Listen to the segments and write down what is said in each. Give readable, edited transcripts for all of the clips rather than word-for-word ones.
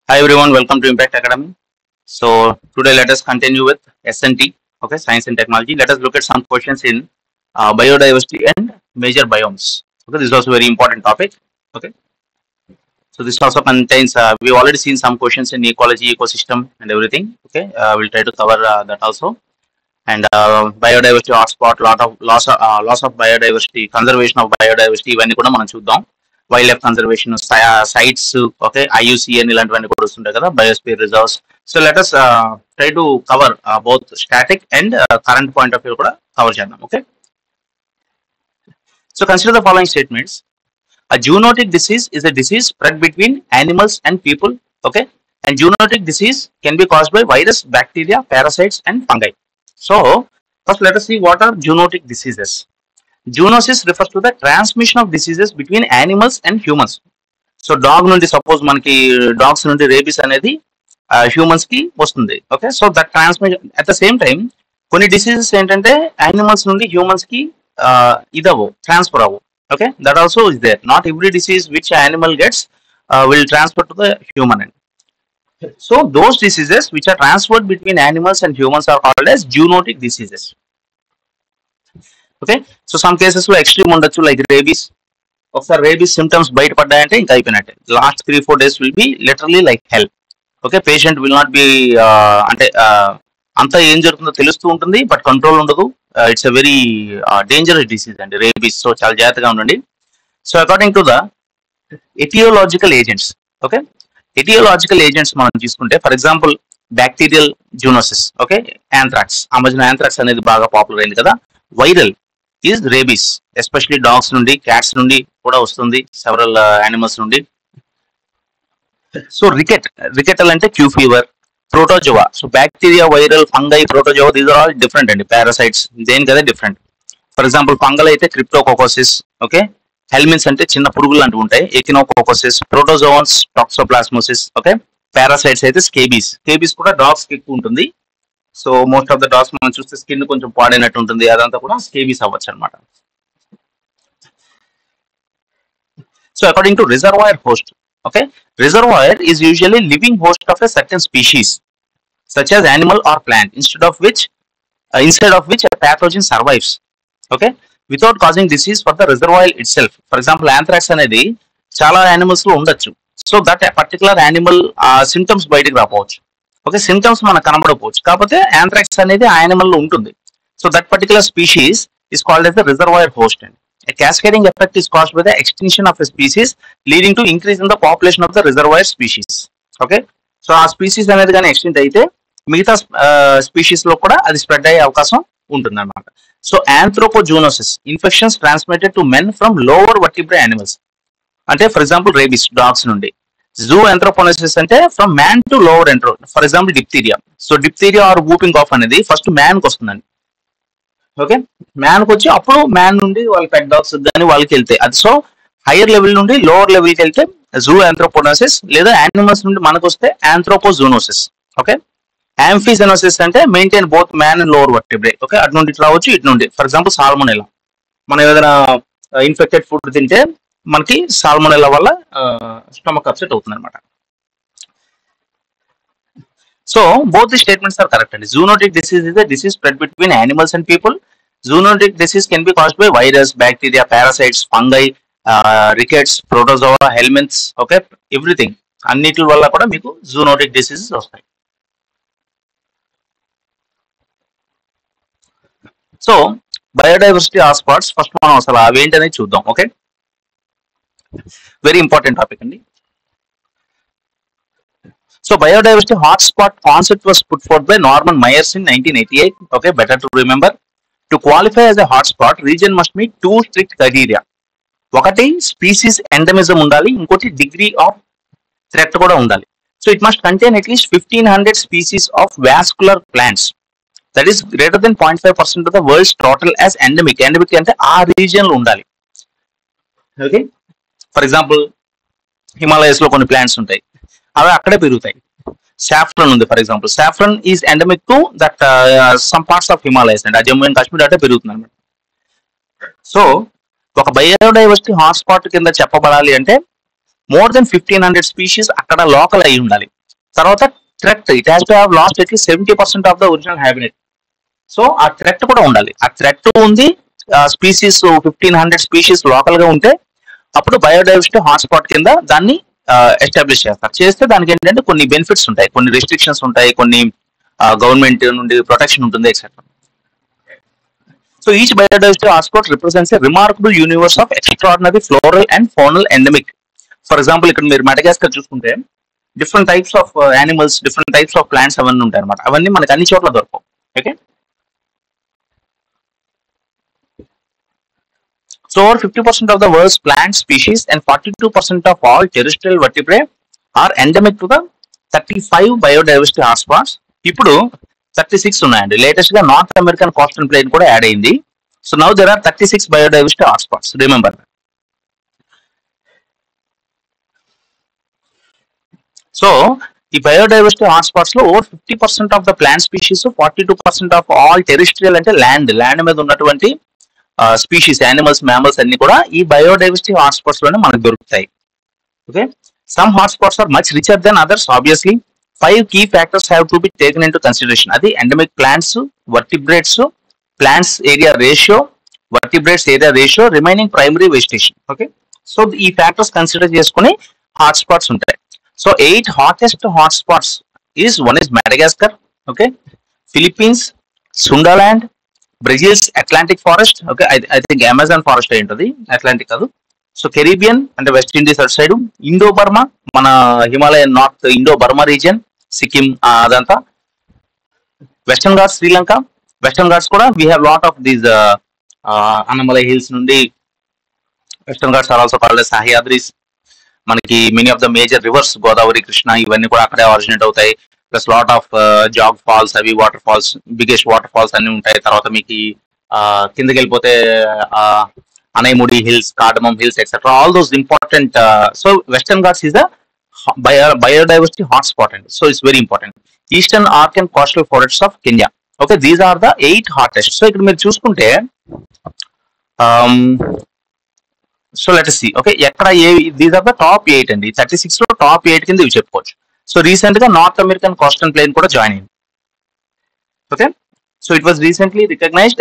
Hi everyone, welcome to Impact Academy. So today let us continue with SNT, okay, Science and Technology. Let us look at some questions in biodiversity and major biomes. Okay, this is also very important topic. Okay, so this also contains. We've already seen some questions in ecology, ecosystem, and everything. Okay, we'll try to cover that also. And biodiversity hotspot, lot of loss of biodiversity, conservation of biodiversity. ఇవన్నీ కూడా మనం చూద్దాం. Wildlife conservation sites okay IUCN ఇలాంటివన్నీ కూడా వస్తుంటాయి కదా biosphere reserves so let us try to cover both static and current point of view కూడా cover చేద్దాం okay so consider the following statements a zoonotic disease is a disease spread between animals and people okay and zoonotic disease can be caused by virus bacteria parasites and fungi so first let us see what are zoonotic diseases. Zoonosis refers to the transmission of diseases between animals and humans. So dog నుండి suppose మనకి dogs నుండి rabies అనేది humans కి వస్తుంది okay so that transmission at the same time కొన్ని diseases ఏంటంటే animals నుండి humans కి ఇదవు ట్రాన్స్ఫర్ అవ్వు okay that also is there not every disease which animal gets will transfer to the human and so those diseases which are transferred between animals and humans are called as zoonotic diseases okay so some cases లో extreme ఉండొచ్చు like rabies ఒకసారి rabies symptoms బయటపడ్డాయంటే ఇంకా అయిపోయినట్టే last 3-4 days will be literally like hell okay patient will not be అంటే అంతా ఏం జరుగుతుందో తెలుస్తూ ఉంటుంది బట్ కంట్రోల్ ఉండదు it's a very dangerous disease అండి రేబీస్ సో చాలా జాగ్రత్తగా ఉండండి so according to the aetiological agents okay aetiological agents మనం తీసుకుంటే for example bacterial zoonosis okay anthrax ఆ మధ్యన యాంథ్రాక్స్ అనేది బాగా పాపులర్ అయింది కదా viral is rabies especially dogs నుండి క్యాట్స్ నుండి కూడా వస్తుంది సెవరల్ యానిమల్స్ నుండి సో రికెటల్ అంటే Q fever protozoa so bacteria viral fungi protozoa these are all different అండి పారాసైట్స్ దేనికదే డిఫరెంట్ ఫర్ ఎగ్జాంపుల్ ఫంగల్ అయితే క్రిప్టోకోకోసిస్ ఓకే హెల్మిన్స్ అంటే చిన్న పురుగులు అంటూ ఉంటాయి echinococcosis protozoans toxoplasmosis okay parasites అయితే స్కేబీస్ కూడా డాగ్స్ కి ఎక్కువ ఉంటుంది so most of the dogs మనం చూస్తే స్కిన్ కొంచెం పాడైనట్టు ఉంటుంది అదంతా కూడా స్కేబీస్ అవ్వచ్చు అనమాట so according to reservoir host okay reservoir is usually living host of a certain species such as animal or plant inside of which a pathogen survives okay without causing disease for the reservoir itself for example anthrax అనేది చాలా animals లో ఉండొచ్చు so that particular animal symptoms బయటకు రాపోవచ్చు okay symptoms మనకు కనబడకపోవచ్చు కాకపోతే anthrax అనేది ఆ animal లో ఉంటుంది so that particular species is called as the reservoir host and a cascading effect is caused by the extinction of a species leading to increase in the population of the reservoir species okay so ఆ species అనేది కానీ extent అయితే మిగతా species లో కూడా అది spread అయ్యే అవకాశం ఉంటుంది అనమాట so anthropozoonosis infections transmitted to men from lower vertebrate animals అంటే ఫర్ ఎగ్జాంపుల్ రేబీస్ డాగ్స్ నుండి జూ ఎంథ్రోపోనోసిస్ అంటే ఫ్రమ్ మ్యాన్ టు లోవర్ ఎంట్రో for example diphtheria so diphtheria or whooping cough అనేది ఫస్ట్ మ్యాన్ కి వస్తుందండి ఓకే మ్యాన్ కి వచ్చి అప్పుడు మ్యాన్ నుండి వాళ్ళ పెట్ డాగ్స్ కానీ వాళ్ళకి వెళ్తాయి అది సో హైయర్ లెవెల్ నుండి లోవర్ లెవెల్ కి వెళ్తే జూ ఆంథ్రోపోనోసిస్ లేదా యానిమల్స్ నుండి మనకు వస్తే ఆంథ్రోపోజూనోసిస్ ఓకే యాంఫీజెనోసిస్ అంటే maintain both man and lower vertebrae okay అటు నుండి ఇట్లా రావచ్చు ఇటు నుండి ఫర్ ఎగ్జాంపుల్ సాల్మోనెల్లా మనం ఏదైనా ఇన్ఫెక్టెడ్ ఫుడ్ తింటే మనకి సాల్మోనెల్లా వల్ల స్టమక్ అప్సెట్ అవుతుంది అనమాట so both the statements are correct and zoonotic disease is a disease spread between animals and people. Zoonotic disease can be caused by virus, bacteria, parasites, fungi, rickets, protozoa, helminths, okay, everything. అన్నిటి వల్ల కూడా మీకు zoonotic diseases వస్తాయి so biodiversity hotspots first మనం అసలు అవి ఏంటనేది చూద్దాం ఓకే వెరీ ఇంపార్టెంట్ టాపిక్ అండి So biodiversity hotspot concept was put forth by Norman Myers in 1988. Okay, better to remember. To qualify as a hotspot, region must meet two strict criteria. ఒకటి species endemism ఉండాలి ఇంకోటి degree of threat కూడా ఉండాలి so it must contain at least 1500 species of vascular plants that is greater than 0.5% of the world's total as endemic అంటే ఆ region లో ఉండాలి okay for example Himalayas లో కొన్ని ప్లాంట్స్ ఉంటాయి అవి అక్కడే పెరుగుతాయి సాఫ్రన్ ఉంది for example saffron is endemic to that some parts of Himalayas అండి ఆ జమ్మూ అండ్ కాశ్మీర్ అంటే పెరుగుతుంది అనమాట సో ఒక బయోడైవర్సిటీ హాట్స్పాట్ కింద చెప్పబడాలి అంటే మోర్ దెన్ 1500 స్పీషీస్ అక్కడ లోకల్ అయి ఉండాలి తర్వాత threat, it has to have lost at least 70% of the original habitat. So ఆ థ్రెట్ కూడా ఉండాలి. ఆ థ్రెట్ ఉంది, స్పీసీస్ 1500 స్పీసీస్ లోకల్ గా ఉంటే అప్పుడు బయోడైవర్సిటీ హాట్స్పాట్ కింద దాన్ని ఎస్టాబ్లిష్ చేస్తారు. చేస్తే దానికి ఏంటంటే కొన్ని బెనిఫిట్స్ ఉంటాయి, కొన్ని రెస్ట్రిక్షన్స్ ఉంటాయి, కొన్ని గవర్నమెంట్ నుండి ప్రొటెక్షన్ ఉంటుంది etcetera. So each biodiversity hotspot represents a remarkable universe of extraordinary floral and faunal endemic. For example ఇక్కడ మీరు మెడగాస్కర్ చూసుకుంటే different types of animals, different types of plants అవన్నీ ఉంటాయి అనమాట. అవన్నీ మనకి అన్ని చోట్ల దొరకవు. Okay, so over 50% of the world's plant species and 42% of all terrestrial vertebrae are endemic to the 35 biodiversity hotspots. ఇప్పుడు 36 ఉన్నాయండి. లేటెస్ట్ గా నార్త్ అమెరికన్ కోస్టల్ ప్లేన్ కూడా యాడ్ అయింది. So now there are 36 biodiversity hotspots. Remember. So ఈ biodiversity hotspots లో over 50% of the plant species, 42% of all terrestrial అంటే land మీద ఉన్నటువంటి స్పీషీస్, యానిమల్స్, మ్యామల్స్ అన్ని కూడా ఈ బయోడైవర్సిటీ హాట్స్పాట్స్ లోనే మనకు దొరుకుతాయి. Okay, some hotspots are much richer then others. Obviously 5 key factors have to be taken into consideration. అది endemic plants, vertebrates, plants area ratio, vertebrates area ratio, remaining primary vegetation. Okay, so ఈ factors consider చేసుకుని hotspots ఉంటాయి. So 8 hottest hotspots is one is Madagascar, okay, Philippines, Sundaland, Brazil's Atlantic forest, okay, I think Amazon forest అయి ఉంటుంది, Atlantic కాదు. So Caribbean అంటే West Indies అటు side, Indo Burma మన Himalayan north Indo Burma region, Sikkim అదంతా, western Ghats Sri Lanka. Western Ghats కూడా we have lot of these Annamalai hills నుండి western Ghats are also called Sahyadris. మనకి many of the major rivers Godavari, Krishna ఇవన్నీ కూడా అక్కడే ఆరిజినేట్ అవుతాయి. Plus lot of Jog falls, అవి waterfalls, biggest waterfalls అన్ని ఉంటాయి. తర్వాత మీకు కిందకి వెళ్ళిపోతే Anaimudi hills, cardamom hills etcetera, all those important. So western Ghats is the biodiversity hotspot అండి. So it's very important. Eastern arc and coastal forests of Kenya. Okay, these are the 8 hottest. So ఇక్కడ మీరు చూసుకుంటే so let us see. Okay, ఎక్కడ these are the top 8 అండి. 36 లో top 8 కింద ఇవి చెప్పుకోవచ్చు. సో రీసెంట్ గా నార్త్ అమెరికన్ కోస్టల్ ప్లేన్ కూడా జాయిన్ అయింది. Okay, so it was recently recognised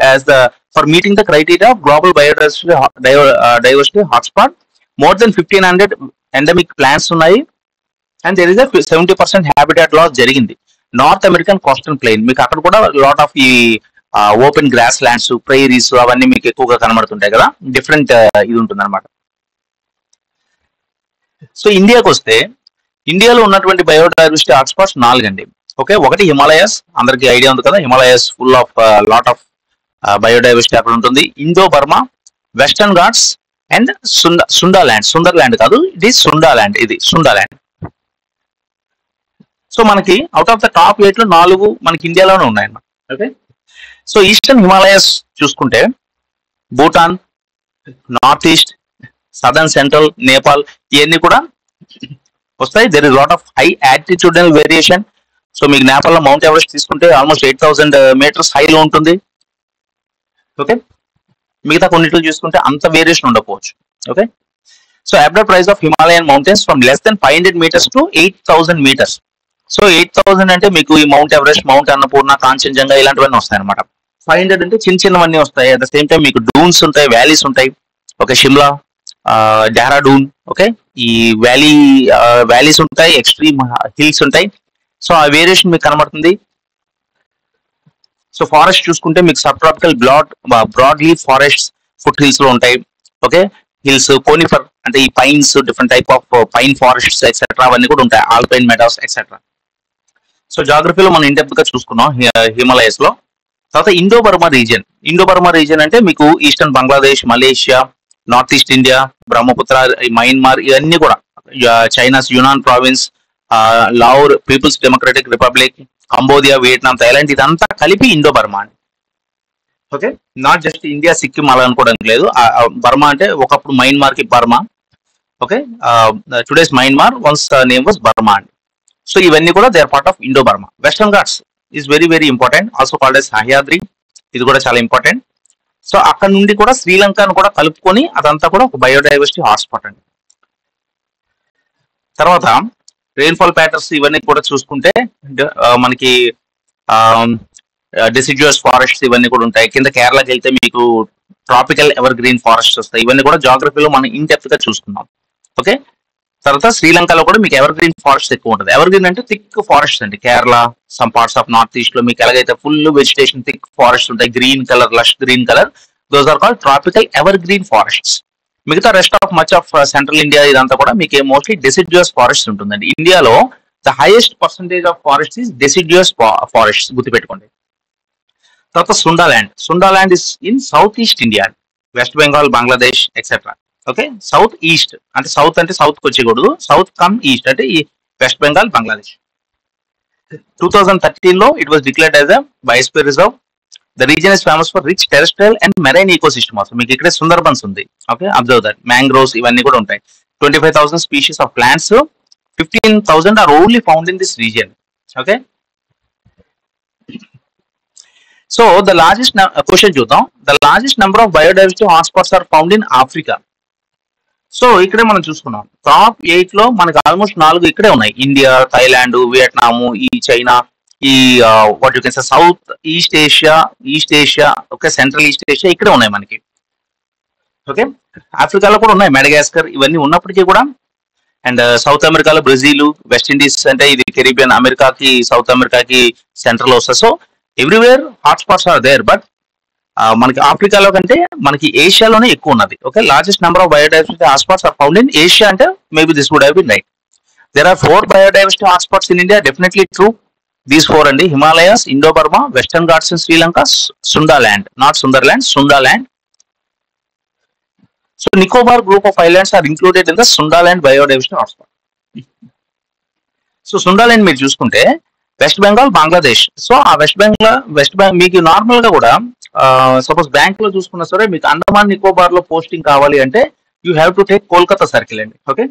as the for meeting the criteria of global biodiversity hotspot. More than 1500 endemic plants ఉన్నాయి. And there is 70% habitat loss జరిగింది. North American coastal plain మీకు అక్కడ కూడా lot of ఈ open grasslands, prairies అవన్నీ మీకు ఎక్కువగా కనబడుతుంటాయి కదా, డిఫరెంట్ ఇది ఉంటుంది అనమాట. సో ఇండియాకి వస్తే ఇండియాలో ఉన్నటువంటి బయోడైవర్సిటీ హాట్స్పాట్స్ 4 అండి. ఓకే, ఒకటి హిమాలయస్, అందరికి ఐడియా ఉంది కదా, Himalayas full of lot of biodiversity అక్కడ ఉంటుంది. Indo Burma, western Ghats and Sunderland కాదు, ఇది సుండాల్యాండ్, ఇది సుండాల్యాండ్. సో మనకి అవుట్ ఆఫ్ ద టాప్ 8 లో 4 మనకి ఇండియాలోనే ఉన్నాయన్నమాట. ఓకే, సో ఈస్టర్న్ హిమాలయస్ చూసుకుంటే Bhutan, north east, southern central, Nepal ఇవన్నీ కూడా వస్తాయి. There is lot of high altitudinal variation. So మీకు నేపాల్ లో మౌంట్ ఎవరెస్ట్ తీసుకుంటే ఆల్మోస్ట్ 8000 meters హైలో ఉంటుంది. ఓకే, మిగతా కొన్నిట్లు చూసుకుంటే అంత వేరియేషన్ ఉండకపోవచ్చు. Okay, so average price of Himalayan mountains from less then 500 meters to 8000 meters. So 8000 అంటే మీకు ఈ Mount Everest, Mount Annapurna, Kanchenjunga ఇలాంటివన్నీ వస్తాయి అనమాట. 500 అంటే చిన్నవన్నీ వస్తాయి. అట్ ద సేమ్ టైం మీకు డూన్స్ ఉంటాయి, వ్యాలీస్ ఉంటాయి. ఓకే, షిమ్లా, డెహ్రాడూన్, ఓకే, ఈ వ్యాలీస్ ఉంటాయి, ఎక్స్ట్రీమ్ హిల్స్ ఉంటాయి. సో ఆ వేరియేషన్ మీకు కనబడుతుంది. సో ఫారెస్ట్ చూసుకుంటే మీకు subtropical broadleaf forest foot hills లో ఉంటాయి. ఓకే, హిల్స్, కోనిఫర్ అంటే ఈ pines, different type of pine forests etcetera అవన్నీ కూడా ఉంటాయి, ఆల్పైన్ మెడాస్ ఎక్సెట్రా. సో జాగ్రఫీలో మనం ఇన్ డెప్త్ గా చూసుకున్నాం హిమాలయస్ లో. తర్వాత ఇండో బర్మా రీజియన్ అంటే మీకు eastern Bangladesh, Malaysia, north east India, Brahmaputra, Myanmar ఇవన్నీ కూడా, China's Yunnan province, Lao people's democratic republic, Cambodia, Vietnam, Thailand, ఇదంతా కలిపి ఇండో బర్మా అని. Okay, not just India, Sikkim అలా అనుకోవడానికి లేదు. బర్మా అంటే ఒకప్పుడు మయన్మార్ కి Burma. Okay, today's Myanmar, once name was Burma అండి. సో ఇవన్నీ కూడా they are part of Indo Burma. Western Ghats is very very important, also called as Sahyadri. ఇది కూడా చాలా ఇంపార్టెంట్. సో అక్కడ నుండి కూడా శ్రీలంకను కూడా కలుపుకొని అదంతా కూడా ఒక బయోడైవర్సిటీ హాట్స్పాట్ అండి. తర్వాత రెయిన్ఫాల్ ప్యాటర్న్స్ ఇవన్నీ కూడా చూసుకుంటే మనకి డెసిడ్యూస్ ఫారెస్ట్స్ ఇవన్నీ కూడా ఉంటాయి. కింద కేరళకి వెళ్తే మీకు ట్రాపికల్ ఎవర్ గ్రీన్ ఫారెస్ట్ వస్తాయి. ఇవన్నీ కూడా జాగ్రఫీలో మనం ఇన్ డెప్త్ గా చూసుకున్నాం. ఓకే, తర్వాత శ్రీలంకలో కూడా మీకు ఎవర్ గ్రీన్ ఫారెస్ట్ ఎక్కువ ఉంటుంది. ఎవర్ గ్రీన్ అంటే థిక్ ఫారెస్ట్ అండి. Kerala, some parts of north east లో మీకు ఎలాగైతే ఫుల్ వెజిటేషన్ థిక్ ఫారెస్ట్ ఉంటాయి, green colour, lush green colour, those are called tropical evergreen forests. మిగతా rest of much of central India ఇదంతా కూడా మీకు మోస్ట్లీ డెసిడ్యూస్ ఫారెస్ట్ ఉంటుందండి. ఇండియాలో the highest percentage of forest is deciduous forest, గుర్తుపెట్టుకోండి. తర్వాత Sundaland is in south east India, west Bengal, Bangladesh etcetera. Okay, south east అంటే south కి వచ్చేకూడదు, సౌత్ కమ్ ఈస్ట్ అంటే ఈ వెస్ట్ బెంగాల్, బంగ్లాదేశ్. 2013 లో it was declared as a biosphere reserve. The reason is famous for rich terrestrial and marine ecosystem. Also మీకు ఇక్కడే సుందర్బన్స్ ఉంది. Okay, observe that. Mangroves ఇవన్నీ కూడా ఉంటాయి. 25,000 species of plants, 15,000 are only found in this region. Okay, so the largest question చూద్దాం. The largest number of biodiversity hotspots are found in Africa. So ఇక్కడే మనం చూసుకున్నాం టాప్ 8 లో మనకి ఆల్మోస్ట్ 4 ఇక్కడే ఉన్నాయి. ఇండియా, థైలాండ్, వియట్నాము, ఈ చైనా, ఈ what you can say south east Asia, okay, central east Asia ఇక్కడే ఉన్నాయి మనకి. ఓకే, ఆఫ్రికాలో కూడా ఉన్నాయి, మెడగాస్కర్ ఇవన్నీ ఉన్నప్పటికీ కూడా. అండ్ సౌత్ అమెరికాలో బ్రెజిల్, వెస్ట్ ఇండీస్ అంటే ఇది కెరీబియన్, అమెరికాకి, సౌత్ అమెరికాకి సెంట్రల్ వస్తుంది. So everywhere hotspots are there, but మనకి ఆఫ్రికాలో కంటే మనకి ఏషియాలోనే ఎక్కువ ఉన్నది. Okay, largest number of biodiversity hotspots are found in Asia అంటే maybe this would have been right. There are 4 biodiversity hotspots in India, definitely true. These 4 అండి: Himalayas, Indo Burma, western Ghats in Sri Lanka, Sundaland, not సుందర్లాండ్, సుండాల్యాండ్. So Nicobar group of islands are included in the Sundaland biodiversity hotspot. So Sundaland మీరు చూసుకుంటే west Bengal, Bangladesh. So ఆ west Bengal మీకు normal గా కూడా suppose bank లో చూసుకున్నా సరే మీకు అండమాన్ నికోబార్ లో పోస్టింగ్ కావాలి అంటే you have to take Kolkata circle అండి. ఓకే,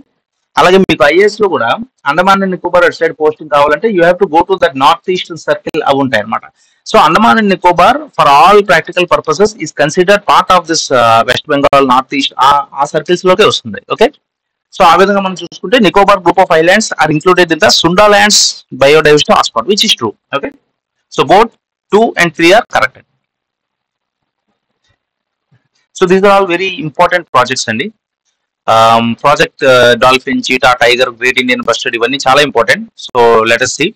అలాగే మీకు ఐఏఎస్ లో కూడా అండమాన్ అండ్ నికోబార్ అటు సైడ్ పోస్టింగ్ కావాలంటే you have to go to that north east circle, అవి ఉంటాయి అనమాట. So Andaman and Nicobar for all practical purposes is considered part of this West Bengal, north east ఆ సర్కిల్స్ లోకే వస్తుంది. ఓకే, సో ఆ విధంగా మనం చూసుకుంటే Nicobar group of islands are included in the Sundalands biodiversity hotspot, which is true. Okay, so both 2 and 3 are correct. So these are all very important projects అండి. Project dolphin, cheetah, tiger, great Indian bustard ఇవన్నీ చాలా important. So let us see.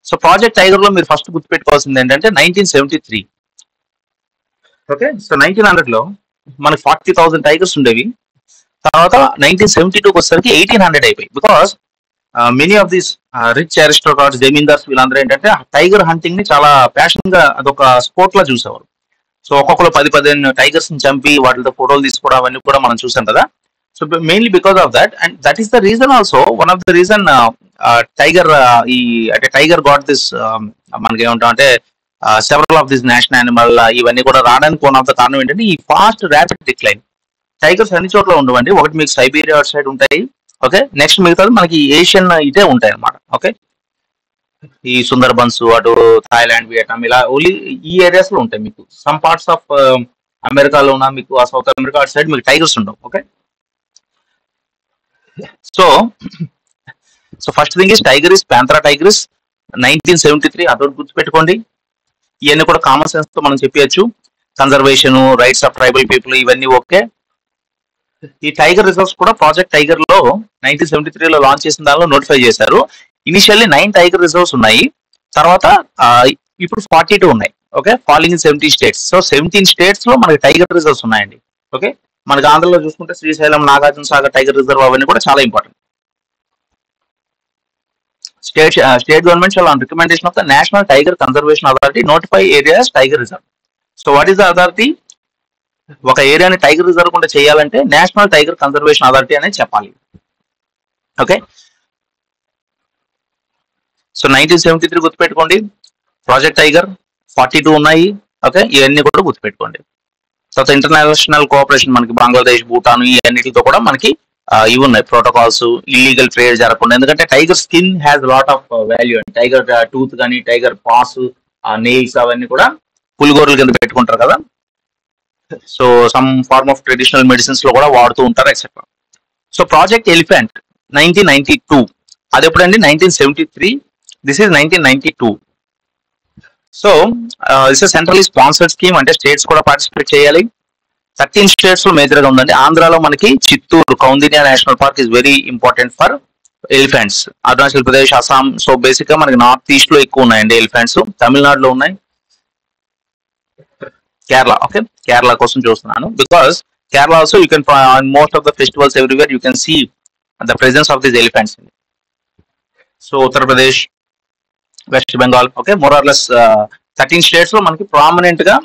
So project tiger లో మీరు first గుర్తుపెట్టుకోవాల్సింది ఏంటంటే 1973. Okay, so 1900 లో మనకి 40,000 tigers ఉండేవి. తర్వాత 1972 వచ్చేసరికి 1800 అయిపోయి. Because many of these rich aristocrats, zamindars వీళ్ళందరూ ఏంటంటే టైగర్ హంటింగ్ ని చాలా ప్యాషన్ గా అదొక స్పోర్ట్ లా చూసేవారు. సో ఒక్కొక్కరు 10-15 టైగర్స్ ని చంపి వాటితో ఫోటోలు తీసుకోవడం అవన్నీ కూడా మనం చూసాం కదా. So mainly because of that, and that is the reason also, one of the reason tiger ఈ అంటే టైగర్ గాట్ దిస్ మనకి ఏమంటాం అంటే several of this national animal ఇవన్నీ కూడా రావడానికి వన్ ఆఫ్ ద కారణం ఏంటంటే ఈ ఫాస్ట్ ర్యాపిడ్ డిక్లైన్. టైగర్స్ అన్ని చోట్ల ఉండవండి. ఒకటి మీకు సైబీరియా సైడ్ ఉంటాయి. ఓకే, నెక్స్ట్ మిగతాది మనకి ఏషియన్ ఇటే ఉంటాయి అనమాట. ఓకే, ఈ సుందర్బన్స్, అటు థాయిలాండ్, వియట్నాం ఇలా ఓన్లీ ఈ ఏరియాస్ లో ఉంటాయి. మీకు సమ్ పార్ట్స్ ఆఫ్ అమెరికాలో ఉన్న మీకు ఆ సౌత్ అమెరికా అటు సైడ్ మీకు టైగర్స్ ఉండవు. Okay, so first thing is tiger is Panthera tigris 1973, అదొకటి గుర్తుపెట్టుకోండి. ఇవన్నీ కూడా కామన్ సెన్స్ తో మనం చెప్పచ్చు. Conservation, rights of tribal people ఇవన్నీ ఓకే. ఈ టైగర్ రిజర్వ్స్ కూడా ప్రాజెక్ట్ టైగర్ లో 1973 లో లాంచ్ చేసిన దానిలో నోటిఫై చేశారు. ఇనిషియల్లీ 9 టైగర్ రిజర్వ్స్ ఉన్నాయి. తర్వాత ఇప్పుడు 42 ఉన్నాయి. Okay, falling in 17 states. So 17 states లో మనకి టైగర్ రిజర్వ్స్ ఉన్నాయండి. ఓకే, మనకి ఆంధ్రలో చూసుకుంటే శ్రీశైలం, నాగార్జున సాగర్ టైగర్ రిజర్వ్ అవన్నీ కూడా చాలా important. State government shawl on recommendation of the national tiger conservation authority notify areas tiger reserve. So what is the authority? ఒక ఏరియాని టైగర్ రిజర్వ్ కుండా చేయాలంటే నేషనల్ టైగర్ కన్జర్వేషన్ అథారిటీ అనేది చెప్పాలి. ఓకే, సో 1973 గుర్తుపెట్టుకోండి. ప్రాజెక్ట్ టైగర్ 42 ఉన్నాయి. Okay, ఇవన్నీ కూడా గుర్తుపెట్టుకోండి. తర్వాత ఇంటర్నేషనల్ కోఆపరేషన్ మనకి బంగ్లాదేశ్, భూటాన్ ఈ అన్నిటితో కూడా మనకి ఇవి ఉన్నాయి ప్రోటోకాల్స్. ఇల్లీగల్ ట్రేడ్ జరగకుండా, ఎందుకంటే tiger skin has lot of value అండి. టైగర్ టూత్ కానీ, టైగర్ పాస్, నెయిల్స్ అవన్నీ కూడా పులిగోరల కింద పెట్టుకుంటారు కదా. So some form of traditional medicines లో కూడా వాడుతూ ఉంటారు ఎక్సెట్రా. సో ప్రాజెక్ట్ ఎలిఫెంట్ 1992 అది ఎప్పుడండి 1973. This is 1992. So this is centrally sponsored scheme, అంటే స్టేట్స్ కూడా పార్టిసిపేట్ చేయాలి. 13 స్టేట్స్ లో మేజర్ గా ఉందండి. ఆంధ్రాలో మనకి Chittoor Koundinya national park is very important for elephants. Arunachal Pradesh, Assam, so basic గా మనకి నార్త్ ఈస్ట్ లో ఎక్కువ ఉన్నాయండి ఎలిఫెంట్స్. తమిళనాడులో ఉన్నాయి, కేరళ. ఓకే, కేరళ కోసం చూస్తున్నాను because Kerala also you can most of the festivals everywhere you can see the presence of these elephants. So Uttar Pradesh, West Bengal, okay, more or less 13 states లో మనకి ప్రామినెంట్ గా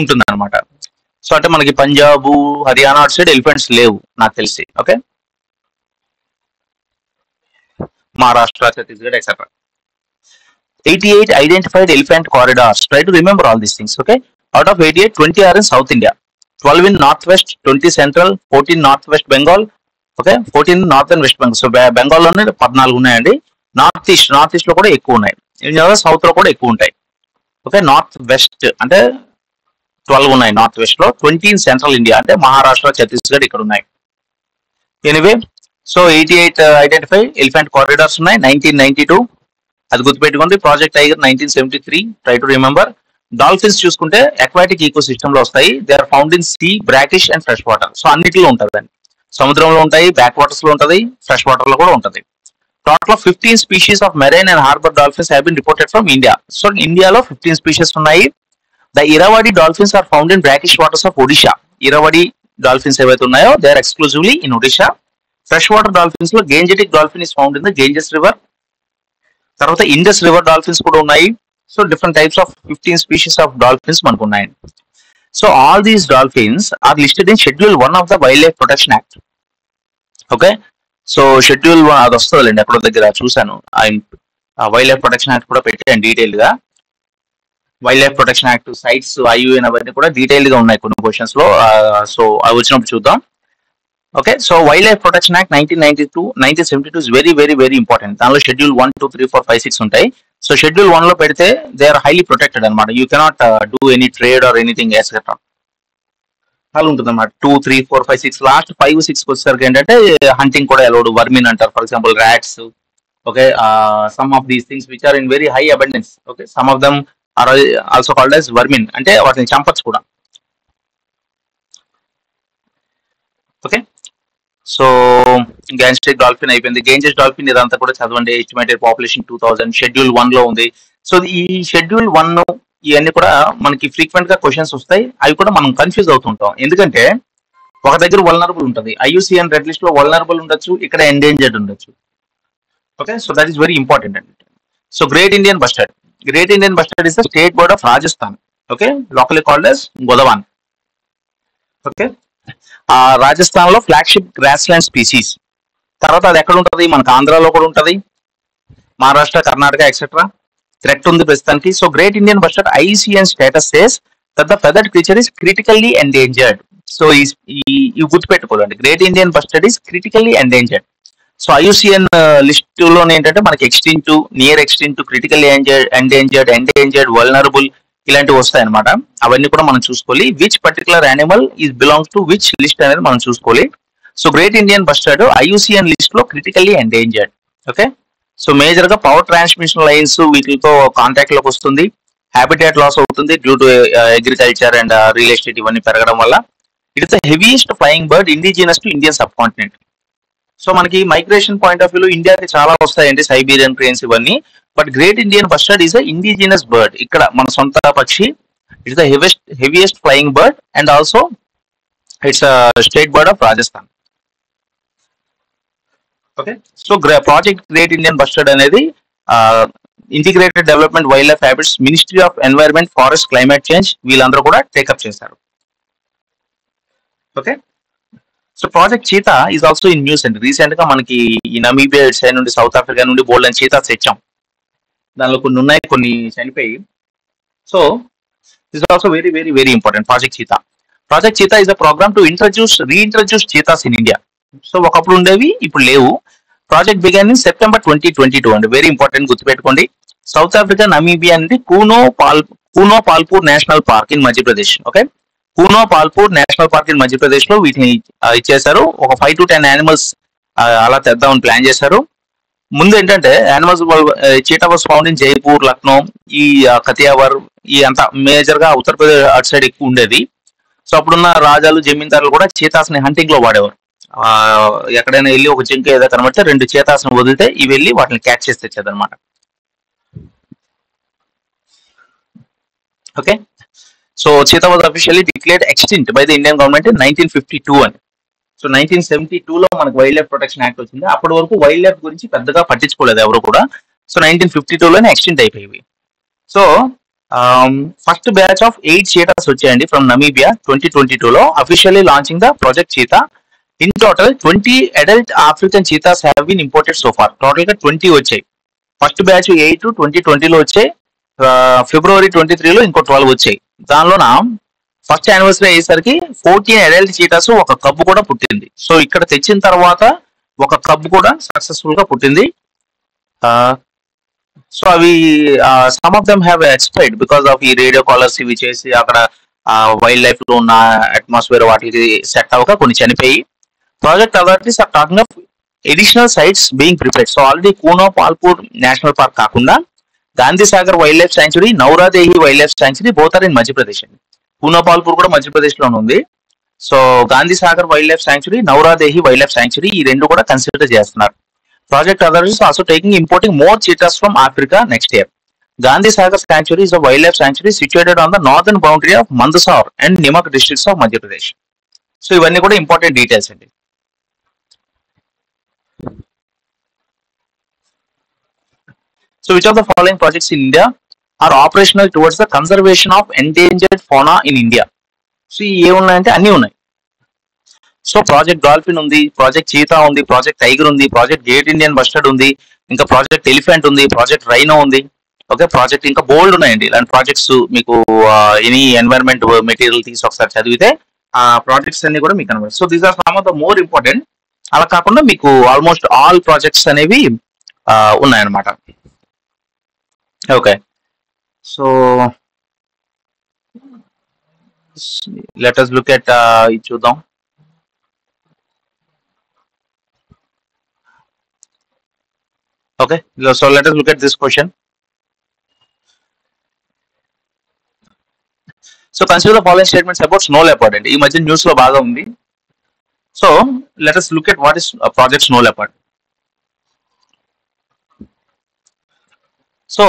ఉంటుంది అనమాట. సో అంటే మనకి పంజాబ్, హర్యానా అటు సైడ్ ఎలిఫెంట్స్ లేవు నాకు తెలిసి. Okay, Maharashtra, Chhattisgarh, etcetera. 88 identified elephant corridors. Try to remember all these things. Okay, out of 88, 20 are in South India, 12 in Northwest, 20 Central, 14 Northwest Bengal. Okay, 14 North and West Bengal. So Bengal లోనే 14 ఉన్నాయండి. North east లో కూడా ఎక్కువ ఉన్నాయి. South లో కూడా ఎక్కువ ఉంటాయి. ఓకే, నార్త్ వెస్ట్ అంటే 12 ఉన్నాయి నార్త్ వెస్ట్ లో, 20 సెంట్రల్ ఇండియా అంటే మహారాష్ట్ర, ఛత్తీస్గఢ్ ఇక్కడ ఉన్నాయి. Anyway, so 88 identify elephant corridors ఉన్నాయి. 1992 అది గుర్తుపెట్టుకోండి. Project tiger 1973. Try to remember. Dolphins చూసుకుంటే అక్వాటిక్ ఈకో సిస్టమ్ లో వస్తాయి. They are found in sea, brackish and fresh water. So అన్నిటిలో ఉంటుంది అండి. సముద్రంలో ఉంటాయి, బ్యాక్ వాటర్స్ లో ఉంటుంది, ఫ్రెష్ వాటర్ లో కూడా ఉంటుంది. Total of 15 species of marine and harbour dolphins have been reported from India. So ఇండియాలో 15 స్పీషీస్ ఉన్నాయి. The Irrawaddy dolphins are found in brackish waters of Odisha. Irrawaddy dolphins ఏవైతే ఉన్నాయో they are exclusively in Odisha. Freshwater dolphins లో Gangetic dolphin is found in the Ganges river. తర్వాత Indus river dolphins కూడా ఉన్నాయి. So different types of 15 species of dolphins మనకు ఉన్నాయండి. So all these dolphins are listed in schedule 1 of the wildlife protection act. Okay, so schedule 1 అది వస్తుందండి, ఎక్కడో దగ్గర చూసాను. వైల్డ్ లైఫ్ ప్రొటెక్షన్ యాక్ట్ కూడా పెట్టాను డీటెయిల్ గా. Wildlife protection act, CITES, IUCN అవన్నీ కూడా డీటెయిల్ గా ఉన్నాయి కొన్ని క్వశ్చన్స్ లో. సో అవి వచ్చినప్పుడు చూద్దాం. Okay, so wildlife protection act 1972 is very very very important. దానిలో షెడ్యూల్ 1, 2, 3, 4, 5, 6 ఉంటాయి. సో షెడ్యూల్ 1 లో పెడితే దే ఆర్ హైలీ ప్రొటెక్టెడ్ అనమాట. You cannot do any trade or anything etcetera. అలా ఉంటుంది అనమాట. 2, 3, 4, 5, 6 లాస్ట్ 5, 6 వచ్చేసరికి ఏంటంటే హంటింగ్ కూడా అలౌడ్. వర్మిన్ అంటారు, for example rats. Okay, some of these things which are in very high abundance. Okay, some of them are also called as vermin, అంటే వాటిని చంపచ్చు కూడా. ఓకే, సో గ్యాంస్టిక్ డాల్ఫిన్ అయిపోయింది. గేంజెస్ డాల్ఫిన్ ఇదంతా కూడా చదవండి. Estimated population 2000. షెడ్యూల్ 1 లో ఉంది. సో ఈ షెడ్యూల్ 1 ఇవన్నీ కూడా మనకి ఫ్రీక్వెంట్ గా క్వశ్చన్స్ వస్తాయి. అవి కూడా మనం కన్ఫ్యూజ్ అవుతుంటాం. ఎందుకంటే ఒక దగ్గర వల్నరబుల్ ఉంటుంది. ఐయుసిఎన్ రెడ్ లిస్ట్ లో వల్నరబుల్ ఉండొచ్చు, ఇక్కడ ఎండేంజర్డ్ ఉండొచ్చు. Okay, so that is very important అండి. So great Indian bustard. Great Indian bustard is the state bird of Rajasthan. Okay, locally called as Godawan. Okay, Rajasthan లో ఫ్లాగ్షిప్ గ్రాస్ ల్యాండ్ స్పీసీస్. తర్వాత అది ఎక్కడ ఉంటుంది? మనకు ఆంధ్రాలో కూడా ఉంటుంది, మహారాష్ట్ర, కర్ణాటక ఎక్సెట్రా. థ్రెట్ ఉంది ప్రస్తుతానికి. So great Indian bustard IUCN status says that the feathered creature is critically endangered. So ఈ గుర్తుపెట్టుకోవాలండి, great Indian bustard is critically endangered. So IUCN list లోనే ఏంటంటే మనకి extinct, near extinct, critically endangered, vulnerable ఇలాంటివి వస్తాయి అనమాట. అవన్నీ కూడా మనం చూసుకోవాలి. Which particular animal is belongs to which list అనేది మనం చూసుకోవాలి. So great Indian bustard IUCN list లో critically endangered. Okay, so major గా పవర్ ట్రాన్స్మిషన్ లైన్స్ వీటితో కాంటాక్ట్ లోకి వస్తుంది. హ్యాబిటాట్ లాస్ అవుతుంది due to agriculture and real estate ఇవన్నీ పెరగడం వల్ల. It is the heaviest flying bird indigenous to Indian sub continent. So మనకి మైగ్రేషన్ పాయింట్ ఆఫ్ వ్యూలో ఇండియాకి చాలా వస్తాయండి, సైబీరియన్ క్రేన్స్ ఇవన్నీ. But great Indian bustard is a indigenous bird. ఇక్కడ మన సొంత పక్షి. It's the heaviest flying bird and also it's state bird of Rajasthan. Okay, so project great Indian bustard అనేది integrated development wild life habits, ministry of environment, forest, climate change వీళ్ళందరూ కూడా take up చేశారు. Okay, so project cheetah is also in news అండి. Recent గా మనకి ఈ Namibia side నుండి, south Africa నుండి బోల్డ్ అండ్ చీతాస్ తెచ్చాం. దానిలో కొన్ని ఉన్నాయి, కొన్ని చనిపోయి. So this also very very very important. Project cheetah. Project cheetah is a programme to reintroduce cheetahs in India. So ఒకప్పుడు ఉండేవి, ఇప్పుడు లేవు. ప్రాజెక్ట్ బిగాన్ ఇన్ సెప్టెంబర్ 2022 అండి. వెరీ ఇంపార్టెంట్, గుర్తుపెట్టుకోండి. సౌత్ ఆఫ్రికా, నమీబియా నుండి Kuno Palpur national park in Madhya Pradesh. Okay, Kuno Palpur national park in Madhya Pradesh లో వీటిని ఇచ్చేసారు. ఒక 5 to 10 యానిమల్స్ అలా తెద్దామని ప్లాన్ చేశారు. ముందు ఏంటంటే animals చీటా was found in Jaipur, Lucknow, ఈ కతియావర్, ఈ అంతా మేజర్ గా ఉత్తరప్రదేశ్ అటు సైడ్ ఎక్కువ ఉండేది. సో అప్పుడున్న రాజాలు జమీందారులు కూడా చీతాస్ ని హంటింగ్ లో వాడేవారు. ఆ, ఎక్కడైనా వెళ్ళి ఒక జింక ఏదో కనబడితే 2 చీతాస్ ని వదిలితే ఇవి వెళ్ళి వాటిని క్యాచ్ చేసి తెచ్చేది అనమాట. Okay, so cheetah was officially declared extinct by the Indian government in 1952 అని. సో 1972 లో మనకు వైల్డ్ లైఫ్ ప్రొటెక్షన్ యాక్ట్ వచ్చింది. అప్పటి వరకు వైల్డ్ లైఫ్ గురించి పెద్దగా పట్టించుకోలేదు ఎవరు కూడా. సో 1952 లోనే ఎక్స్టెంట్ అయిపోయి. So first batch of 8 cheetahs వచ్చాయండి ఫ్రమ్ నమీబియా 2022 లో, officially launching the project cheetah. In total 20 adult African cheetahs have been imported so far. Total గా 20 వచ్చాయి. ఫస్ట్ బ్యాచ్ 8 2020లో వచ్చాయి. ఫిబ్రవరి 23 లో ఇంకో 12 వచ్చాయి. దానిలోన ఫస్ట్ యానివర్సరీ అయ్యేసరికి 14 అడల్ట్ చీటాస్, ఒక కబ్బు కూడా పుట్టింది. సో ఇక్కడ తెచ్చిన తర్వాత ఒక కబ్బు కూడా సక్సెస్ఫుల్ గా పుట్టింది. సో అవి some of them have expired because of ఈ రేడియో కాలర్స్ ఇవి చేసి అక్కడ వైల్డ్ లైఫ్ లో ఉన్న అట్మాస్ఫియర్ వాటికి సెట్ అవ్వక కొన్ని చనిపోయి. Project authorities are talking of additional sites being prepared. So already Kuno Palpur national park కాకుండా Gandhi Sagar wildlife sanctuary, Nauradehi wildlife sanctuary both are in Madhya Pradesh అండి. కూనో పాల్పూర్ కూడా మధ్యప్రదేశ్ లోనే ఉంది. So Gandhi Sagar wildlife sanctuary, Nauradehi wildlife sanctuary ఈ రెండు కూడా కన్సిడర్ చేస్తున్నారు. Project authorities also taking importing more cheetahs from Africa next year. Gandhi Sagar Sanctuary is a wildlife sanctuary situated on the northern boundary of Mandsaur and Nimak districts of Madhya Pradesh. So ఇవన్నీ కూడా important details అండి. So which of the following projects in India are operational towards the conservation of endangered fauna in India? So ఏ ఉన్నాయంటే అన్ని ఉన్నాయి. So project dolphin ఉంది, project cheetah ఉంది, project tiger ఉంది, project great Indian bustard ఉంది, ఇంకా project elephant ఉంది, project rhino ఉంది. ఓకే, ప్రాజెక్ట్ ఇంకా బోల్డ్ ఉన్నాయండి. ఇలాంటి ప్రాజెక్ట్స్ మీకు ఎనీ ఎన్వైరన్మెంట్ మెటీరియల్ తీసి ఒకసారి చదివితే ఆ ప్రాజెక్ట్స్ అన్ని కూడా మీకు కనబడతాయి. So these are some of the more important. అలా కాకుండా మీకు ఆల్మోస్ట్ ఆల్ ప్రాజెక్ట్స్ అనేవి ఉన్నాయన్నమాట. Okay, so let us look at ఇది చూద్దాం. Okay, so let us look at this question. So consider the following statements about snow leopard. And ఈ మధ్య news లో బాగా ఉంది. So let us look at what is project snow leopard. So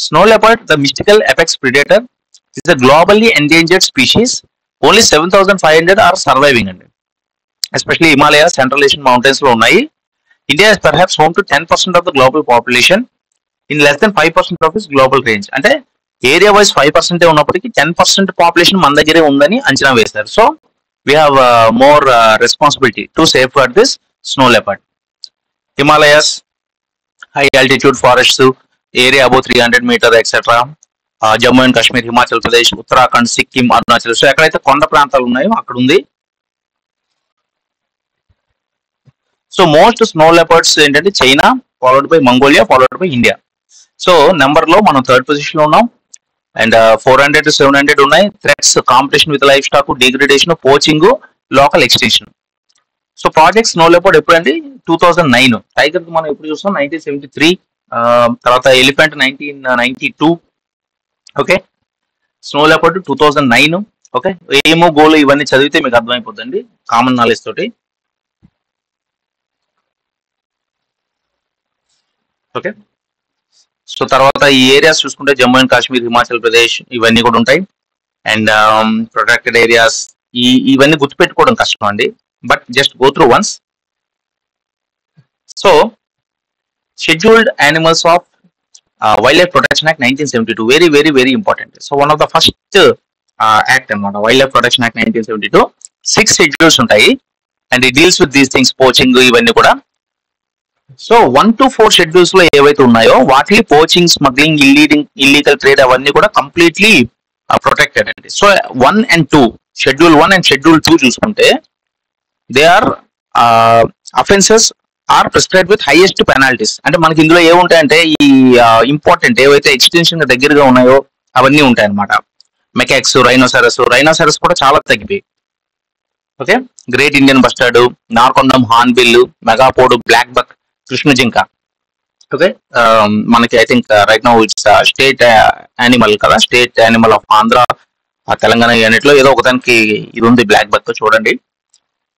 snow leopard, the mystical apex predator, is a globally endangered species. Only 7,500 are surviving, and especially Himalayas, Central Asian mountains లో ఉన్నాయి. India is perhaps home to 10% of the global population in less than 5% of its global range. అంటే area wise 5% ఉన్నప్పటికీ 10% population మన దగ్గరే ఉందని అంచనా వేస్తారు. So we have more responsibility to safeguard this snow leopard. Himalayas, high altitude forests, area above 300 meter etcetera, Jammu and Kashmir, Himachal Pradesh, Uttarakhand, Sikkim, Arunachal. So ఎక్కడైతే కొండ ప్రాంతాలు ఉన్నాయో అక్కడ ఉంది. సో మోస్ట్ స్నో లెపర్డ్స్ ఏంటంటే China, followed by Mongolia, followed by India. So number లో మనం 3rd position లో ఉన్నాం. అండ్ 400 to 700 ఉన్నాయి. Threats, competition with life stock, degradation, poaching, local extension. So project snow leopard ఎప్పుడండి? 2009. టైగర్ మనం ఎప్పుడు చూస్తాం? 1973. తర్వాత elephant 1992. Okay, snow leopard 2009. Okay, ఏమో గోల్ ఇవన్నీ చదివితే మీకు అర్థమైపోతుంది కామన్ నాలెడ్జ్ తోటి. ఓకే, సో తర్వాత ఈ ఏరియాస్ చూసుకుంటే జమ్మూ అండ్ కాశ్మీర్, హిమాచల్ ప్రదేశ్ ఇవన్నీ కూడా ఉంటాయి. అండ్ ప్రొటెక్టెడ్ ఏరియాస్ ఇవన్నీ గుర్తుపెట్టుకోవడం కష్టం అండి, but just go through once. So scheduled animals of wildlife protection act 1972 very very very important. So one of the first act అనమాట wildlife protection act 1972. 6 schedules ఉంటాయి and it deals with these things, poaching ఇవన్నీ కూడా. So 1 to 4 schedules లో ఏవైతే ఉన్నాయో వాటిని poaching, smuggling, illegal trade అవన్నీ కూడా కంప్లీట్లీ ప్రొటెక్టెడ్ అండి. So 1 and 2, schedule 1 and schedule 2 చూసుకుంటే they are offences are prescribe with highest penalties. అంటే మనకి ఇందులో ఏముంటాయంటే ఈ ఇంపార్టెంట్ ఏవైతే ఎక్స్టెన్షన్ దగ్గరగా ఉన్నాయో అవన్నీ ఉంటాయి అనమాట. మెకాక్స్, రైనోసరస్ కూడా చాలా తగ్గిపోయి. Okay, great Indian bustard, Narcondam hornbill, megapode, blackbuck, కృష్ణ జింక ఓకే, మనకి I think right now it's state animal కదా, state animal of Andhra, Telangana unit లో ఏదో ఒకదానికి ఇది ఉంది, బ్లాక్ బక్ చూడండి.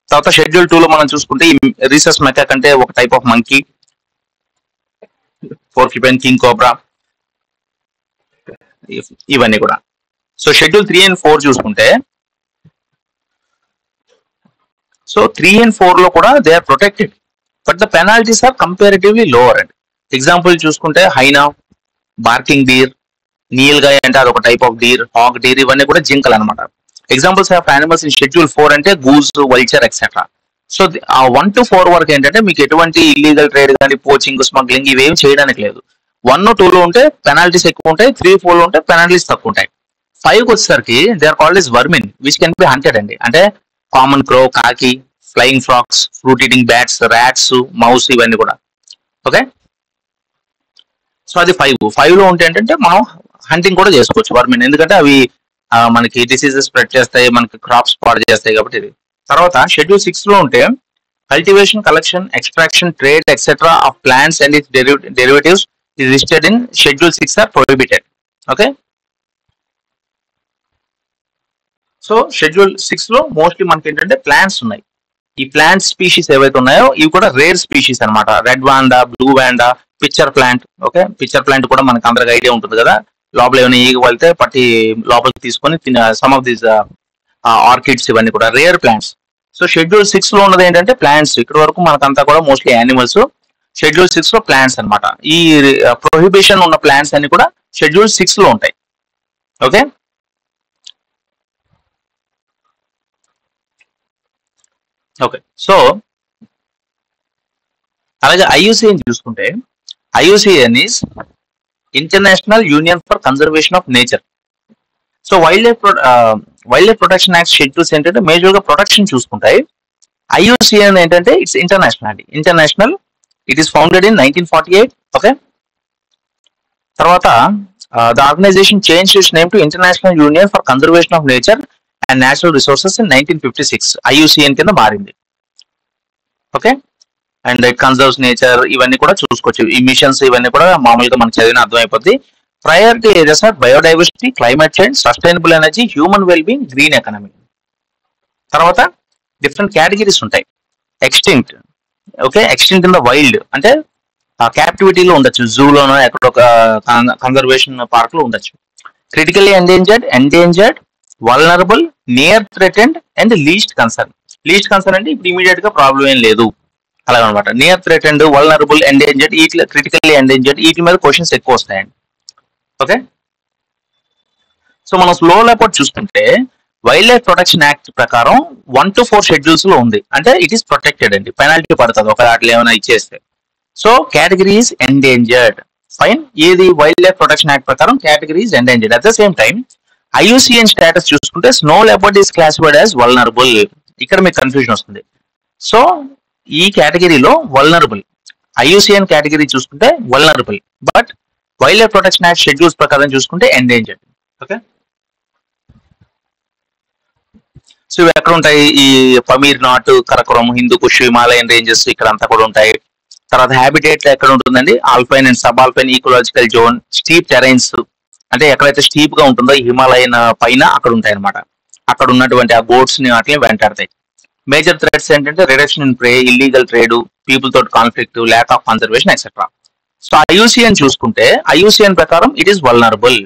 తర్వాత షెడ్యూల్ 2 లో మనం చూసుకుంటే రీసెస్ మెకాక్ అంటే ఒక type of monkey, porcupine, king cobra, ఇవన్నీ కూడా. సో షెడ్యూల్ 3 and 4 చూసుకుంటే, సో 3 and 4 లో కూడా they are protected, but the penalties are comparatively lower and. Example చూసుకుంటే hyena, barking deer, nilgai అంటే అదొక type of deer, hog deer, ఇవన్నీ కూడా జింకలు అనమాట. Examples of animals in schedule 4 అంటే గూస్, వల్చర్ ఎక్సెట్రా. సో ఆ 1 to 4 వరకు ఏంటంటే మీకు ఎటువంటి ఇల్లీగల్ ట్రేడ్ కానీ, పోచింగ్, స్మగ్లింగ్ ఇవేమి చేయడానికి లేదు. 1, 2 లో ఉంటే పెనాల్టీస్ ఎక్కువ ఉంటాయి, 3, 4 లో ఉంటే పెనాల్టీస్ తక్కువ ఉంటాయి. 5 వచ్చేసరికి they are called as vermin which can be hunted అండి. అంటే కామన్ క్రో, కాకి, flying foxes, fruit eating bats, rats, mouse, ఇవన్నీ కూడా. ఓకే, సో అది 5 లో ఉంటే ఏంటంటే మనం హంటింగ్ కూడా చేసుకోవచ్చు వర్మిన్, ఎందుకంటే అవి మనకి డిసీజెస్ స్ప్రెడ్ చేస్తాయి, మనకి క్రాప్స్ పాడు చేస్తాయి కాబట్టి ఇది. తర్వాత షెడ్యూల్ 6 లో ఉంటే cultivation, collection, extraction, trade etcetera of plants and it's derivatives is listed in schedule 6 are prohibited. Okay, so schedule 6 లో మోస్ట్లీ మనకి ఏంటంటే ప్లాంట్స్ ఉన్నాయి. ఈ ప్లాంట్ స్పీషీస్ ఏవైతే ఉన్నాయో ఇవి కూడా రేర్ స్పీషీస్ అనమాట. Red Wanda, blue Wanda, picture plant. Okay, picture plant కూడా మనకి అందరికి ఐడియా ఉంటుంది కదా, లోపల ఏమైనా ఈగ వెళ్తే పట్టి లోపలికి తీసుకొని సమ్ ఆఫ్ దీస్ ఆర్కిడ్స్, ఇవన్నీ కూడా రేర్ ప్లాంట్స్. సో షెడ్యూల్ 6 లో ఉన్నది ఏంటంటే ప్లాంట్స్. ఇక్కడ వరకు మనకంతా కూడా మోస్ట్లీ యానిమల్స్. షెడ్యూల్ 6 లో ప్లాంట్స్ అనమాట. ఈ ప్రొహిబిషన్ ఉన్న ప్లాంట్స్ అన్ని కూడా షెడ్యూల్ 6 లో ఉంటాయి. ఓకే, ఓకే, సో అలాగే ఐయుసిఎన్ చూసుకుంటే, IUCN is international union for conservation of nature. So wildlife protection act schedules ఏంటంటే మేజర్ గా ప్రొటెక్షన్ చూసుకుంటాయి. ఐయుసిఎన్ ఏంటంటే ఇట్స్ ఇంటర్నేషనల్ అండి, international. It is founded in 1948. Okay, తర్వాత the organisation change its name to international union for conservation of nature and natural resources in 1956 IUCN కింద మారింది. Okay, and it conserves nature, ఇవన్నీ కూడా చూసుకోవచ్చు. ఈ machines ఇవన్నీ కూడా మామూలుగా మనకు చదివిన అర్థమైపోద్ది. Priority areas are biodiversity, climate change, sustainable energy, human wellbeing, green economy. తర్వాత డిఫరెంట్ కేటగిరీస్ ఉంటాయి. Extinct. Okay, extinct in the wild అంటే క్యాప్టివిటీలో ఉండొచ్చు, జూలోనో ఎక్కడో ఒక కన్జర్వేషన్ పార్క్ లో ఉండొచ్చు. Critically endangered, vulnerable, near threatened and least concern. Least concern అంటే ఇప్పుడు ఇమీడియట్ గా ప్రాబ్లం ఏం లేదు అలాగనమాట. నియర్ థ్రెటెండ్, వల్నరబుల్, ఎండేంజర్డ్, వీటి క్రిటికల్లీ ఎండేంజర్డ్, వీటి మీద క్వశ్చన్స్ ఎక్కువ వస్తాయండి. ఓకే, సో మనం స్లో లేపౌట్ చూసుకుంటే వైల్డ్ లైఫ్ ప్రొటెక్షన్ యాక్ట్ ప్రకారం 1 to 4 షెడ్యూల్స్ లో ఉంది. అంటే ఇట్ ఈస్ ప్రొటెక్టెడ్ అండి, పెనాల్టీ పడుతుంది ఒక దాంట్లో ఏమైనా ఇచ్చేస్తే. So category is endangered. Fine, ఏది వైల్డ్ లైఫ్ ప్రొటెక్షన్ యాక్ట్ ప్రకారం category is endangered. At the same time IUCN status చూసుకుంటే snow leopard is classified as vulnerable. ఇక్కడ మీకు కన్ఫ్యూజన్ వస్తుంది. సో ఈ కేటగిరీలో వల్నరబుల్, ఐయుసిఎన్ కేటగిరీ చూసుకుంటే vulnerable, but wildlife protection act schedules ప్రకారం చూసుకుంటే ఎండేంజర్డ్. ఓకే, సో ఇవి ఎక్కడ ఉంటాయి? ఈ Pamir not, కరకురం, Hindu Kush, Himalayan ranges ఇక్కడ అంతా కూడా ఉంటాయి. తర్వాత హ్యాబిటేట్ ఎక్కడ ఉంటుందండి? Alpine and sub alpine ecological zone, steep terrains అంటే ఎక్కడైతే స్టీప్ గా ఉంటుందో హిమాలయన్ పైన అక్కడ ఉంటాయి అనమాట. అక్కడ ఉన్నటువంటి ఆ గోడ్స్ ని వాటిని వెంటాడతాయి. మేజర్ థ్రెట్స్ ఏంటంటే reduction in prey, illegal trade, people తోటి conflict, lack of conservation etcetera. So IUCN చూసుకుంటే ఐయుసిఎన్ ప్రకారం ఇట్ ఈస్ వల్నరబుల్.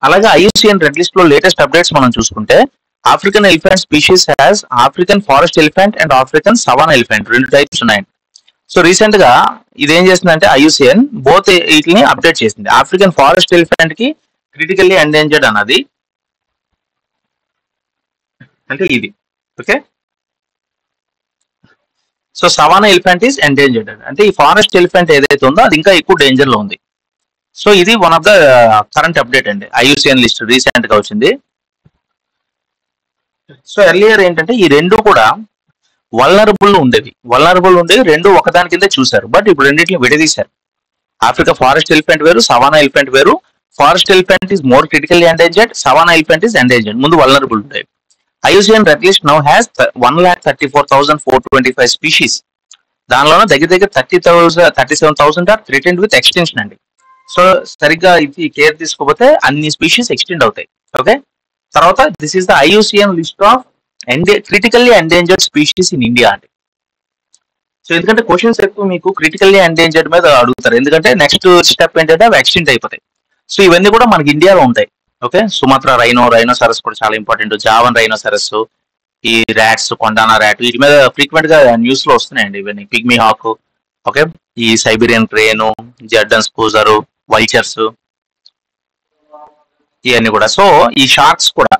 అలాగే ఐయుసిఎన్ రెడ్ లిస్ట్ లో లేటెస్ట్ అప్డేట్స్ మనం చూసుకుంటే African elephant species has African forest elephant and African savanna elephant, 2 types ఉన్నాయి. So recent గా ఇదేం చేసిందంటే ఐయుసిఎన్ బోత్ వీటిని అప్డేట్ చేసింది. ఆఫ్రికన్ ఫారెస్ట్ ఎలిఫెంట్ కి క్రిటికల్లీ ఎండేంజర్డ్ అన్నది అంటే ఇది. Okay, so savanna elephant is endangered అంటే ఈ ఫారెస్ట్ ఎలిఫెంట్ ఏదైతే ఉందో అది ఇంకా ఎక్కువ డేంజర్ లో ఉంది. సో ఇది one of the current update అండి, ఐయుసిఎన్ లిస్ట్ రీసెంట్ గా వచ్చింది. సో ఎర్లియర్ ఏంటంటే ఈ రెండు కూడా వల్నరబుల్ ఉండేవి రెండు ఒకదాని కింద చూశారు. బట్ ఇప్పుడు రెండింటిని విడదీశారు. ఆఫ్రికా ఫారెస్ట్ ఎలిఫెంట్ వేరు, సవానా ఎలిఫెంట్ వేరు. Forest elephant is more critically endangered, savanna elephant is endangered. ముందు వల్నరబుల్ ఉండేవి. IUCN Red List now has 1,34,425 species. దానిలోనే దగ్గర దగ్గర 37,000 ఆర్ థ్రెటెన్డ్ విత్ ఎక్స్టెన్షన్ అండి. సో సరిగ్గా ఇది కేర్ తీసుకోకపోతే అన్ని స్పీషీస్ ఎక్స్టెండ్ అవుతాయి. ఓకే, తర్వాత this is the IUCN list of critically endangered species in India అండి. సో ఎందుకంటే క్వశ్చన్స్ ఎక్కువ మీకు క్రిటికల్లీ ఎండేంజర్డ్ మీద అడుగుతారు, ఎందుకంటే నెక్స్ట్ స్టెప్ ఏంటంటే అవి ఎక్స్టెంట్ అయిపోతాయి. సో ఇవన్నీ కూడా మనకి ఇండియాలో ఉంటాయి. ఓకే, సుమాత్రా రైనోసరస్ కూడా చాలా ఇంపార్టెంట్, జావన్ రైనోసరస్, ఈ ర్యాట్స్, కొండానా ర్యాట్, వీటి మీద ఫ్రీక్వెంట్ గా న్యూస్ లో వస్తున్నాయండి ఇవన్నీ. పిగ్మీ హాక్, ఓకే, ఈ సైబీరియన్ క్రేను, జర్డన్ స్పూజరు, వైచర్స్, ఇవన్నీ కూడా. సో ఈ షార్క్స్ కూడా,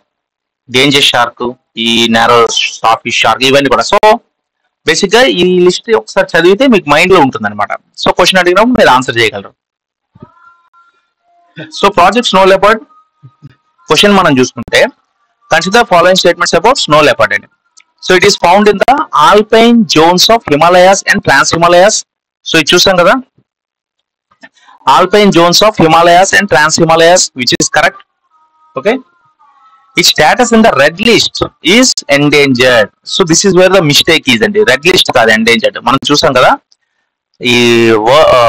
డేంజర్ షార్క్, ఈ నారో స్టార్ఫిష్ షార్క్, ఇవన్నీ కూడా. సో బేసిక్ గా ఈ లిస్ట్ ఒకసారి చదివితే మీకు మైండ్ లో ఉంటుంది అనమాట. సో క్వశ్చన్ అడిగినప్పుడు మీరు ఆన్సర్ చేయగలరు. So project snow leopard question మనం చూసుకుంటే, consider following statements about snow leopard అండి. So it is found in the alpine zones of Himalayas and trans Himalayas. So ఇది చూసాం కదా, alpine zones of Himalayas and trans Himalayas, which is correct. Okay, its status in the red list is endangered. So this is where the mistake is అండి. Red list కాదు, endangered. మనం చూసాం కదా, ఈ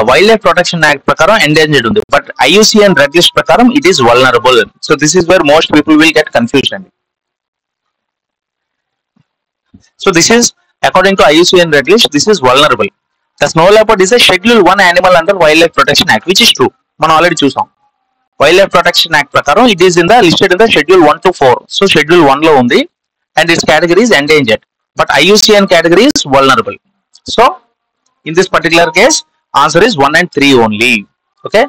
wildlife protection act ప్రకారం endangered ఉంది, but IUCN red list ప్రకారం it is vulnerable. So this is where most people will get confused అండి. So this is according to IUCN red list, this is vulnerable. The snow leopard is a schedule 1 animal under wildlife protection act, which is true. మనం already చూసాం. Wildlife protection act ప్రకారం it is in the listed in the schedule 1 to 4. So schedule 1 లో ఉంది and it's category is endangered, but IUCN category is vulnerable. So in this particular case answer is 1 and 3 only. Okay,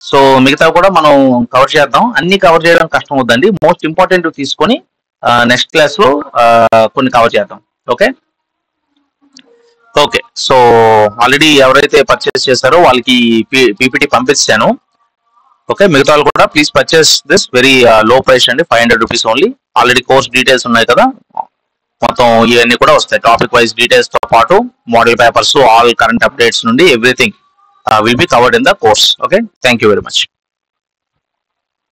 so మిగతా కూడా మనం cover చేద్దాం. అన్ని cover చేయడం కష్టం అవుతుందండి, మోస్ట్ ఇంపార్టెంట్ తీసుకొని నెక్స్ట్ క్లాస్ లో కొన్ని కవర్ చేద్దాం. ఓకే ఓకే సో ఆల్రెడీ ఎవరైతే పర్చేస్ చేశారో వాళ్ళకి PPT పంపించాను. ఓకే, మిగతా వాళ్ళు కూడా please purchase this very low price అండి, 500 rupees only. Already course details ఉన్నాయి కదా, మొత్తం ఇవన్నీ కూడా వస్తాయి. టాపిక్ వైజ్ డీటెయిల్స్ తో పాటు model papers, all current updates నుండి everything will be covered in the course. Okay, thank you very much.